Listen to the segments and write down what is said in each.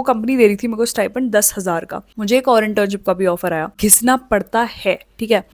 वो कंपनी दे रही थी मेरे को स्टाइपेंड 10,000 का। मुझे एक और इंटर्नशिप का भी ऑफर आया। घिसना पड़ता है, ठीक है।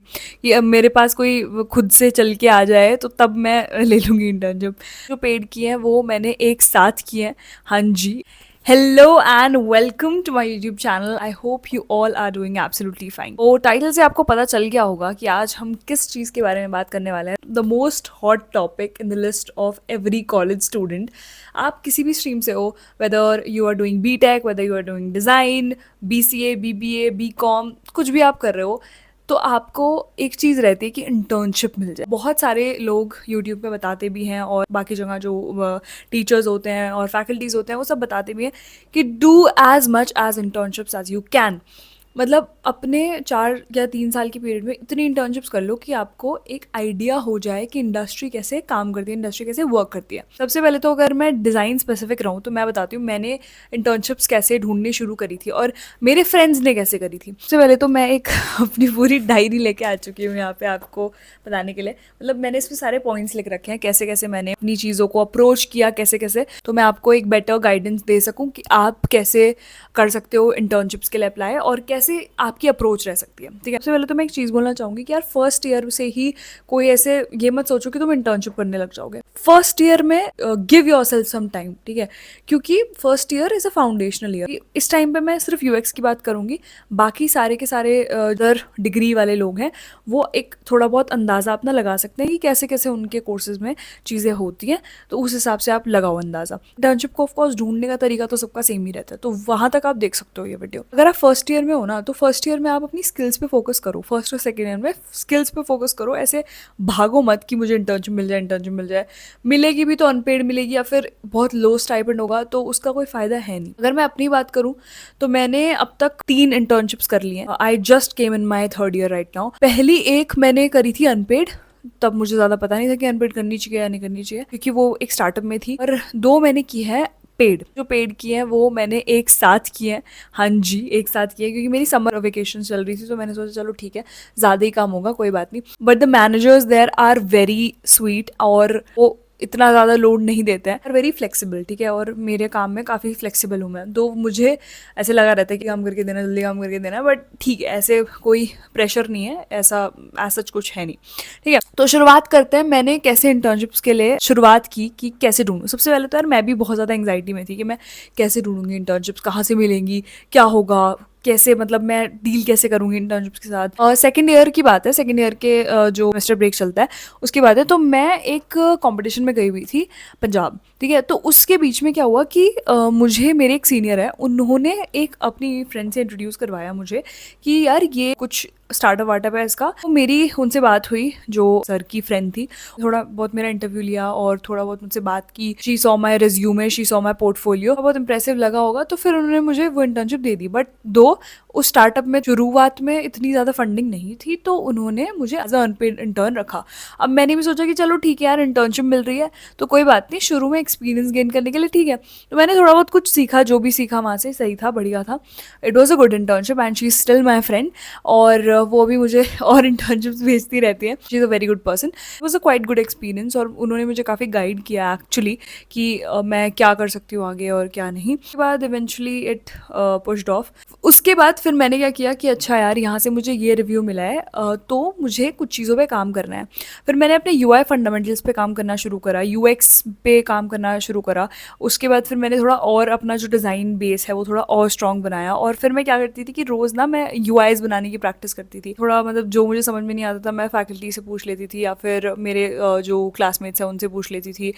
ये अब मेरे पास कोई खुद से चल के आ जाए तो तब मैं ले लूँगी इंटर्नशिप। जो पेड की है वो मैंने एक साथ की है। हाँ जी। Hello and welcome to my YouTube channel. I hope you all are doing absolutely fine. तो टाइटल से आपको पता चल गया होगा कि आज हम किस चीज़ के बारे में बात करने वाले हैं। The most hot topic in the list of every college student. आप किसी भी स्ट्रीम से हो, whether you are doing B tech, whether you are doing design, BCA, BBA, BCom, कुछ भी आप कर रहे हो, तो आपको एक चीज़ रहती है कि इंटर्नशिप मिल जाए। बहुत सारे लोग यूट्यूब पे बताते भी हैं और बाकी जगह जो टीचर्स होते हैं और फैकल्टीज़ होते हैं वो सब बताते भी हैं कि do as much as internships as you can. मतलब अपने 4 या 3 साल की पीरियड में इतनी इंटर्नशिप्स कर लो कि आपको एक आइडिया हो जाए कि इंडस्ट्री कैसे काम करती है, इंडस्ट्री कैसे वर्क करती है। सबसे पहले तो अगर मैं डिज़ाइन स्पेसिफिक रहूँ तो मैं बताती हूँ मैंने इंटर्नशिप्स कैसे ढूंढनी शुरू करी थी और मेरे फ्रेंड्स ने कैसे करी थी। सबसे पहले तो मैं एक अपनी पूरी डायरी लेके आ चुकी हूँ यहाँ पे आपको बताने के लिए। मतलब मैंने इसमें सारे पॉइंट्स लिख रखे हैं कैसे कैसे मैंने अपनी चीज़ों को अप्रोच किया, कैसे कैसे, तो मैं आपको एक बेटर गाइडेंस दे सकूँ कि आप कैसे कर सकते हो इंटर्नशिप्स के लिए अप्लाई और कैसे आपकी अप्रोच रह सकती है, ठीक है। सबसे पहले तो मैं एक चीज़ बोलना चाहूँगी कि यार फर्स्ट ईयर से ही कोई ऐसे ये मत सोचो कि तुम इंटर्नशिप करने लग जाओगे। फर्स्ट ईयर में give yourself some time, ठीक है, क्योंकि first year is a foundational year. इस टाइम पे मैं सिर्फ UX की बात करूँगी, बाकी सारे के सारे अदर डिग्री वाले लोग हैं वो एक थोड़ा बहुत अंदाज़ा अपना लगा सकते हैं कि कैसे कैसे उनके कोर्सेज में चीज़ें होती हैं, तो उस हिसाब से आप लगाओ अंदाज़ा। इंटर्नशिप को ऑफकोर्स ढूंढने का तरीका तो सबका सेम ही रहता है, तो वहाँ तक आप देख सकते हो ये वीडियो। अगर आप फर्स्ट ईयर में हो ना, तो फर्स्ट ईयर में आप अपनी स्किल्स पे फोकस करो। फर्स्ट और सेकेंड ईयर में स्किल्स पे फोकस करो। ऐसे भागो मत कि मुझे इंटर्नशिप मिल जाए, इंटर्नशिप मिल जाए। मिलेगी भी तो अनपेड मिलेगी या फिर बहुत लो स्टाइपेंड होगा, तो उसका कोई फ़ायदा है नहीं। अगर मैं अपनी बात करूँ तो मैंने अब तक 3 इंटर्नशिप्स कर ली हैं। I just came in my third year right now. पहली एक मैंने करी थी अनपेड, तब मुझे ज़्यादा पता नहीं था कि अनपेड करनी चाहिए या नहीं करनी चाहिए, क्योंकि वो एक स्टार्टअप में थी। और 2 मैंने की है पेड। जो पेड की है वो मैंने एक साथ की है। हाँ जी, एक साथ की है, क्योंकि मेरी समर वेकेशन चल रही थी तो मैंने सोचा चलो ठीक है, ज़्यादा ही काम होगा, कोई बात नहीं। But the managers there are very sweet और वो इतना ज़्यादा लोड नहीं देते हैं और वेरी फ्लेक्सिबल, ठीक है। और मेरे काम में काफ़ी फ्लेक्सिबल हूँ मैं, तो मुझे ऐसे लगा रहता है कि काम करके देना, जल्दी काम करके देना, बट ठीक है, ऐसे कोई प्रेशर नहीं है, ऐसा सच कुछ है नहीं, ठीक है। तो शुरुआत करते हैं मैंने कैसे इंटर्नशिप्स के लिए शुरुआत की कि कैसे ढूंढूं। सबसे पहले तो यार मैं भी बहुत ज़्यादा एंग्जाइटी में थी कि मैं कैसे ढूंढूंगी इंटर्नशिप्स, कहाँ से मिलेंगी, क्या होगा, कैसे, मतलब मैं डील कैसे करूँगी इंटर्नशिप्स के साथ। और सेकेंड ईयर की बात है, सेकेंड ईयर के जो सेमेस्टर ब्रेक चलता है उसकी बात है, तो मैं एक कंपटीशन में गई हुई थी पंजाब, ठीक है। तो उसके बीच में क्या हुआ कि मुझे मेरे एक सीनियर है, उन्होंने एक अपनी फ्रेंड से इंट्रोड्यूस करवाया मुझे कि यार ये कुछ स्टार्टअप वार्टअप है इसका। तो मेरी उनसे बात हुई, जो सर की फ्रेंड थी, थोड़ा बहुत मेरा इंटरव्यू लिया और थोड़ा बहुत मुझसे बात की। She saw my resume, she saw my portfolio, बहुत इंप्रेसिव लगा होगा, तो फिर उन्होंने मुझे वो इंटर्नशिप दे दी। बट दो उस स्टार्टअप में शुरुआत में इतनी ज़्यादा फंडिंग नहीं थी, तो उन्होंने मुझे एज अ अनपेड इंटर्न रखा। अब मैंने भी सोचा कि चलो ठीक है यार, इंटर्नशिप मिल रही है तो कोई बात नहीं, शुरू में एक्सपीरियंस गेन करने के लिए ठीक है। तो मैंने थोड़ा बहुत कुछ सीखा, जो भी सीखा वहाँ से सही था, बढ़िया था। It was a good internship and she is still my friend, और वो भी मुझे और इंटर्नशिप्स भेजती रहती है। She is a very good person. It was a quite good experience और उन्होंने मुझे काफ़ी गाइड किया एक्चुअली कि मैं क्या कर सकती हूँ आगे और क्या नहीं। उसके बाद इवेंचुअली इट पुश्ड ऑफ। उसके बाद फिर मैंने क्या किया कि अच्छा यार, यहाँ से मुझे ये रिव्यू मिला है, तो मुझे कुछ चीज़ों पे काम करना है। फिर मैंने अपने UI फंडामेंटल्स पे काम करना शुरू करा, UX पे काम करना शुरू करा। उसके बाद फिर मैंने थोड़ा और अपना जो डिज़ाइन बेस है वो थोड़ा और स्ट्रॉन्ग बनाया। और फिर मैं क्या करती थी कि रोज़ ना मैं UIs बनाने की प्रैक्टिस करती थी। थोड़ा मतलब जो मुझे समझ में नहीं आता था मैं फैकल्टी से पूछ लेती थी, या फिर मेरे जो क्लासमेट्स हैं उनसे पूछ लेती थी।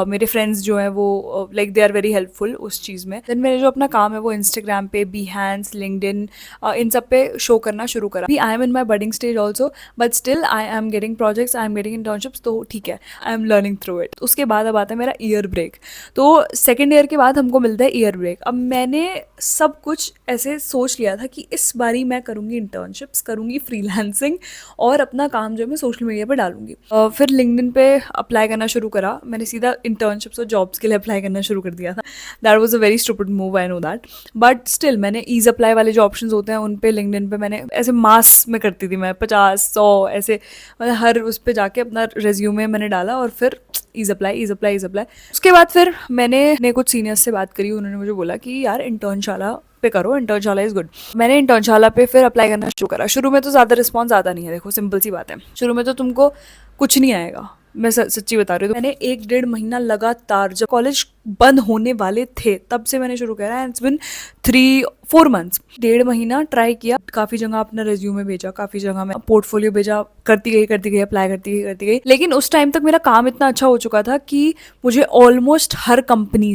मेरे फ्रेंड्स जो हैं वो like they are very helpful उस चीज़ में। देन मैंने जो अपना काम है वो इंस्टाग्राम पे, Behance, लिंक्डइन, इन सब पे शो करना शुरू करा। अभी I am in my budding stage also, but still I am getting projects, I am getting internships, तो ठीक है, I am learning through it. उसके बाद अब आता है मेरा ईयर ब्रेक। तो सेकेंड ईयर के बाद हमको मिलता है ईयर ब्रेक। अब मैंने सब कुछ ऐसे सोच लिया था कि इस बारी मैं करूँगी इंटर्नशिप्स, करूँगी फ्रीलांसिंग और अपना काम जो है मैं सोशल मीडिया पे डालूंगी। फिर लिंक्डइन पे अप्लाई करना शुरू करा। मैंने सीधा इंटर्नशिप्स और जॉब्स के लिए अप्लाई करना शुरू कर दिया था। That was a very stupid move, I know that, but still मैंने ईज अप्लाई वाले जो ऑप्शंस होते हैं उन पे लिंक्डइन पे मैंने ऐसे मास में करती थी मैं, 50, 100 ऐसे, मतलब हर उस पर जाके अपना रेज्यूमे मैंने डाला और फिर is apply is apply is apply. उसके बाद फिर मैंने कुछ सीनियर्स से बात करी, उन्होंने मुझे बोला कि यार इंटर्नशाला पे करो, इंटर्नशाला इज गुड। मैंने इंटर्नशाला पे फिर अप्लाई करना शुरू करा। शुरू में तो ज़्यादा रिस्पॉन्स आता नहीं है, देखो सिंपल सी बात है, शुरू में तो तुमको कुछ नहीं आएगा, मैं सच्ची बता रही हूँ। तो मैंने 1-1.5 महीना लगातार, जब कॉलेज बंद होने वाले थे तब से मैंने शुरू करा, एंड इट्स बिन 3-4 मंथ्स। 1.5 महीना ट्राई किया, काफ़ी जगह अपना रेज्यूमे भेजा, काफ़ी जगह मैं पोर्टफोलियो भेजा, करती गई अप्लाई करती गई। लेकिन उस टाइम तक मेरा काम इतना अच्छा हो चुका था कि मुझे ऑलमोस्ट हर कंपनी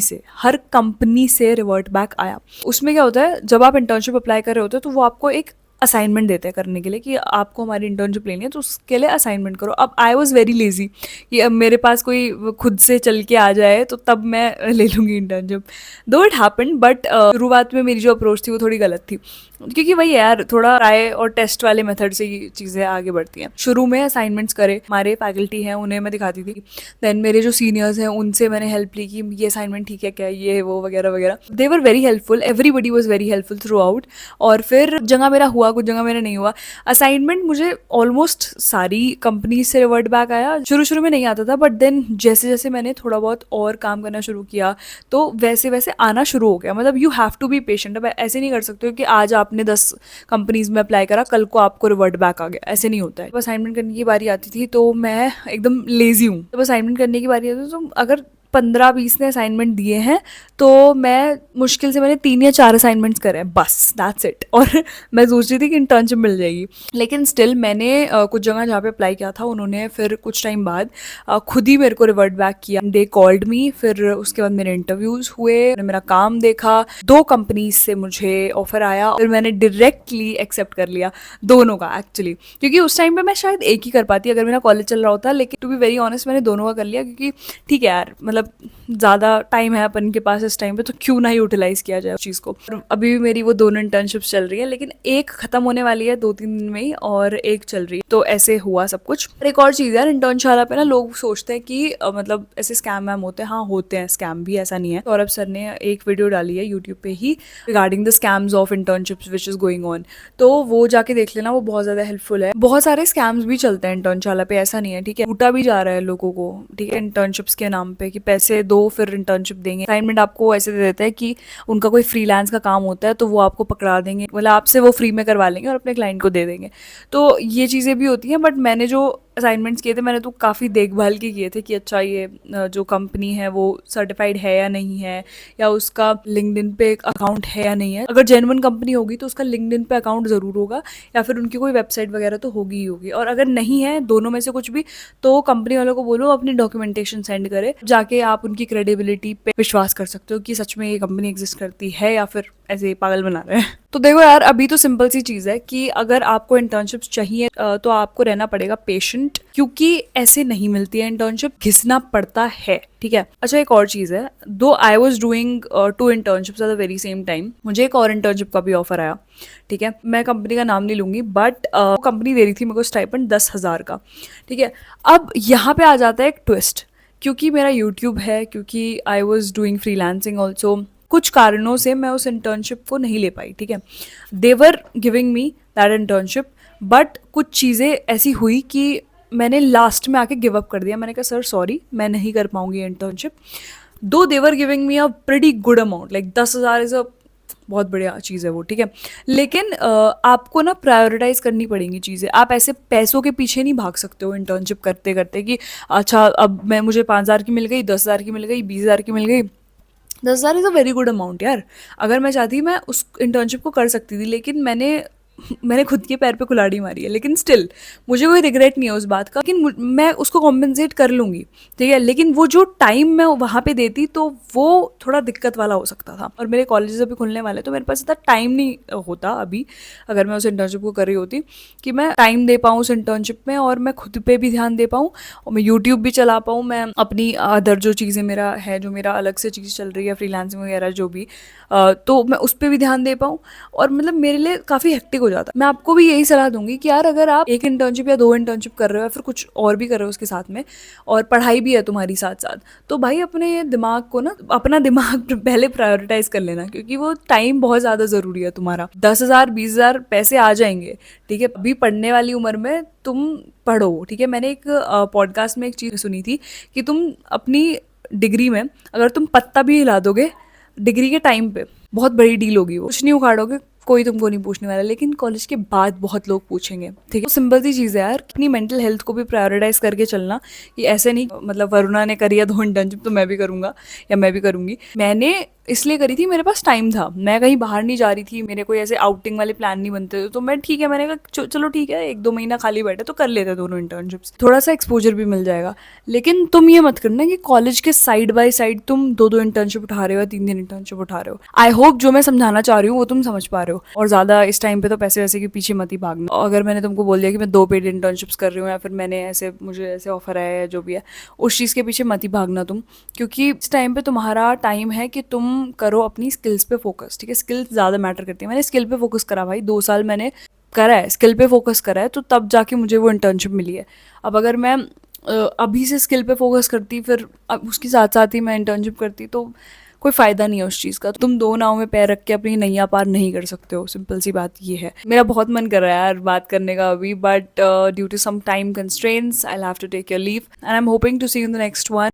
से रिवर्ट बैक आया। उसमें क्या होता है, जब आप इंटर्नशिप अप्लाई कर रहे होते हो तो वो आपको एक असाइनमेंट देते हैं करने के लिए कि आपको हमारी इंटर्नशिप लेनी है, तो उसके लिए असाइनमेंट करो। अब आई वॉज वेरी लेजी कि अब मेरे पास कोई खुद से चल के आ जाए तो तब मैं ले लूँगी इंटर्नशिप। दो इट हैपेंड, बट शुरुआत में मेरी जो अप्रोच थी वो थोड़ी गलत थी, क्योंकि वही यार थोड़ा ट्राई और टेस्ट वाले मेथड से ही चीज़ें आगे बढ़ती हैं। शुरू में असाइनमेंट्स करे, हमारे फैकल्टी हैं उन्हें मैं दिखाती थी, देन मेरे जो सीनियर्स हैं उनसे मैंने हेल्प ली कि ये असाइनमेंट ठीक है क्या, ये वो वगैरह वगैरह। They were very helpful, everybody was very helpful throughout. और फिर जगह मेरा हुआ, कुछ जगह मेरा नहीं हुआ। असाइनमेंट मुझे ऑलमोस्ट सारी कंपनी से रिवर्ट बैक आया। शुरू में नहीं आता था, बट देन जैसे जैसे मैंने थोड़ा बहुत और काम करना शुरू किया तो वैसे वैसे आना शुरू हो गया। मतलब you have to be patient. अब ऐसे नहीं कर सकते हो कि आज आपने 10 कंपनीज में अप्लाई करा, कल को आपको रिवर्ट बैक आ गया, ऐसे नहीं होता है। जब असाइनमेंट करने की बारी आती थी तो मैं एकदम लेजी हूँ, जब असाइनमेंट करने की बारी आती थी तो अगर 15-20 ने असाइनमेंट दिए हैं तो मैं मुश्किल से मैंने 3 या 4 असाइनमेंट्स करे हैं, बस दैट्स इट। और मैं सोच रही थी कि इंटर्नशिप मिल जाएगी, लेकिन स्टिल मैंने कुछ जगह जहाँ पे अप्लाई किया था उन्होंने फिर कुछ टाइम बाद खुद ही मेरे को रिवर्ट बैक किया। दे कॉल्ड मी, फिर उसके बाद मेरे इंटरव्यूज़ हुए, मेरा काम देखा, 2 कंपनीज से मुझे ऑफर आया, फिर मैंने डायरेक्टली एक्सेप्ट कर लिया दोनों का एक्चुअली, क्योंकि उस टाइम पे मैं शायद एक ही कर पाती अगर मेरा कॉलेज चल रहा होता। लेकिन टू बी वेरी ऑनेस्ट मैंने दोनों का कर लिया, क्योंकि ठीक है यार, मतलब ज़्यादा टाइम है अपन के पास इस टाइम पे, तो क्यों ना यूटिलाइज किया जाए उस चीज़ को। और अभी भी मेरी वो दोनों इंटर्नशिप्स चल रही है, लेकिन एक खत्म होने वाली है 2-3 दिन में ही और एक चल रही है, तो ऐसे हुआ सब कुछ। और एक और चीज़ यार, इंटर्नशाला पे ना लोग सोचते हैं कि मतलब ऐसे स्कैम वैम होते हैं। हाँ होते हैं स्कैम भी, ऐसा नहीं है। सौरभ सर ने एक वीडियो डाली है यूट्यूब पे ही regarding the scams of internships which is going on, तो वो जाके देख लेना, वो बहुत ज़्यादा हेल्पफुल है। बहुत सारे स्कैम्स भी चलते हैं इंटर्नशाला पे, ऐसा नहीं है, ठीक है। लूटा भी जा रहा है लोगों को, ठीक है, इंटर्नशिप्स के नाम पे कि पैसे दो फिर इंटर्नशिप देंगे। असाइनमेंट आपको ऐसे दे देते हैं कि उनका कोई फ्रीलांस का काम होता है तो वो आपको पकड़ा देंगे, मतलब आपसे वो फ्री में करवा लेंगे और अपने क्लाइंट को दे देंगे। तो ये चीज़ें भी होती हैं, बट मैंने जो असाइनमेंट्स किए थे मैंने तो काफ़ी देखभाल के किए थे कि अच्छा ये जो कंपनी है वो सर्टिफाइड है या नहीं है, या उसका लिंक्डइन पे एक अकाउंट है या नहीं है। अगर जेन्युइन कंपनी होगी तो उसका लिंक्डइन पे अकाउंट ज़रूर होगा, या फिर उनकी कोई वेबसाइट वगैरह तो होगी ही होगी। और अगर नहीं है, दोनों में से कुछ भी, तो कंपनी वालों को बोलो अपनी डॉक्यूमेंटेशन सेंड करे, जाके आप उनकी क्रेडिबिलिटी पे विश्वास कर सकते हो कि सच में ये कंपनी एग्जिस्ट करती है या फिर ऐसे पागल बना रहे हैं। तो देखो यार, अभी तो सिंपल सी चीज़ है कि अगर आपको इंटर्नशिप्स चाहिए तो आपको रहना पड़ेगा पेशेंट, क्योंकि ऐसे नहीं मिलती है इंटर्नशिप, घिसना पड़ता है, ठीक है। अच्छा एक और चीज़ है, दो I was doing 2 internships at the very same time, मुझे एक और इंटर्नशिप का भी ऑफर आया, ठीक है। मैं कंपनी का नाम नहीं लूँगी, बट कंपनी दे रही थी मेरे को स्टाइपेंड 10,000 का, ठीक है। अब यहाँ पे आ जाता है एक ट्विस्ट, क्योंकि मेरा यूट्यूब है, क्योंकि I was doing freelancing also, कुछ कारणों से मैं उस इंटर्नशिप को नहीं ले पाई, ठीक है। They were giving me that internship, but कुछ चीज़ें ऐसी हुई कि मैंने लास्ट में आके गिव अप कर दिया। मैंने कहा सर सॉरी, मैं नहीं कर पाऊंगी internship. Though they were giving me a pretty good amount, like 10,000 is a बहुत बढ़िया चीज़ है वो, ठीक है। लेकिन आपको ना प्रायोरिटाइज करनी पड़ेंगी चीज़ें। आप ऐसे पैसों के पीछे नहीं भाग सकते हो इंटर्नशिप करते करते कि अच्छा अब मुझे 5,000 की मिल गई, 10,000 की मिल गई, 20,000 की मिल गई। 10,000 is a very good amount यार। अगर मैं चाहती मैं उस इंटर्नशिप को कर सकती थी, लेकिन मैंने खुद के पैर पे कुल्हाड़ी मारी है। लेकिन स्टिल मुझे कोई रिग्रेट नहीं है उस बात का, लेकिन मैं उसको कॉम्पनसेट कर लूँगी, ठीक है। लेकिन वो जो टाइम मैं वहाँ पे देती तो वो थोड़ा दिक्कत वाला हो सकता था। और मेरे कॉलेजेस अभी खुलने वाले, तो मेरे पास इतना टाइम नहीं होता अभी, अगर मैं उस इंटर्नशिप को कर रही होती, कि मैं टाइम दे पाऊँ उस इंटर्नशिप में और मैं खुद पे भी ध्यान दे पाऊँ और मैं यूट्यूब भी चला पाऊँ, मैं अपनी अदर जो चीज़ें मेरा है, जो मेरा अलग से चीज़ चल रही है फ्रीलांसिंग वगैरह जो भी, तो मैं उस पर भी ध्यान दे पाऊँ। और मतलब मेरे लिए काफ़ी हेक्टिक हो जाता है। मैं आपको भी यही सलाह दूंगी कि यार अगर आप एक इंटर्नशिप या 2 इंटर्नशिप कर रहे हो या फिर कुछ और भी कर रहे हो उसके साथ में, और पढ़ाई भी है तुम्हारी साथ साथ, तो भाई अपने दिमाग को ना, अपना दिमाग पहले प्रायोरिटाइज कर लेना, क्योंकि वो टाइम बहुत ज़्यादा ज़रूरी है तुम्हारा। 10,000 20,000 पैसे आ जाएंगे, ठीक है, अभी पढ़ने वाली उम्र में तुम पढ़ो, ठीक है। मैंने एक पॉडकास्ट में एक चीज़ सुनी थी कि तुम अपनी डिग्री में अगर तुम पत्ता भी हिला दोगे डिग्री के टाइम पे, बहुत बड़ी डील होगी वो, कुछ नहीं उखाड़ोगे, कोई तुमको नहीं पूछने वाला, लेकिन कॉलेज के बाद बहुत लोग पूछेंगे, ठीक है। तो सिंपल सी चीज़ है यार, अपनी मेंटल हेल्थ को भी प्रायोरिटाइज करके चलना, कि ऐसे नहीं मतलब वरुणा ने करी है 2 इंटर्नशिप तो मैं भी करूँगा या मैं भी करूँगी। मैंने इसलिए करी थी, मेरे पास टाइम था, मैं कहीं बाहर नहीं जा रही थी, मेरे कोई ऐसे आउटिंग वाले प्लान नहीं बनते थे, तो मैं ठीक है, मैंने कहा चलो ठीक है 1-2 महीना खाली बैठे तो कर लेते दोनों इंटर्नशिप्स, थोड़ा सा एक्सपोजर भी मिल जाएगा। लेकिन तुम ये मत करना कि कॉलेज के साइड बाय साइड तुम 2-2 इंटर्नशिप उठा रहे हो या 3-3 इंटर्नशिप उठा रहे हो। आई होप जो मैं समझाना चाह रही हूँ वो तुम समझ पा रहे हो, और ज़्यादा इस टाइम पे तो पैसे वैसे के पीछे मत ही भागना। अगर मैंने तुमको बोल दिया कि मैं 2 पेड इंटर्नशिप्स कर रही हूँ या फिर मैंने ऐसे, मुझे ऐसे ऑफर आया है जो भी है, उस चीज़ के पीछे मत ही भागना तुम, क्योंकि इस टाइम पे तुम्हारा टाइम है कि तुम करो अपनी स्किल्स पे फोकस, ठीक है। स्किल्स ज़्यादा मैटर करती है। मैंने स्किल पे फोकस करा भाई, 2 साल मैंने करा है, स्किल पे फोकस करा है, तो तब जाके मुझे वो इंटर्नशिप मिली है। अब अगर मैं अभी से स्किल पे फोकस करती, फिर अब उसके साथ साथ ही मैं इंटर्नशिप करती, तो कोई फ़ायदा नहीं है उस चीज़ का। तुम 2 नाव में पैर रख के अपनी नैया पार नहीं कर सकते हो, सिंपल सी बात ये है। मेरा बहुत मन कर रहा है यार बात करने का अभी, but due to some time constraints I have to take your leave, and I am hoping to see you in the next one.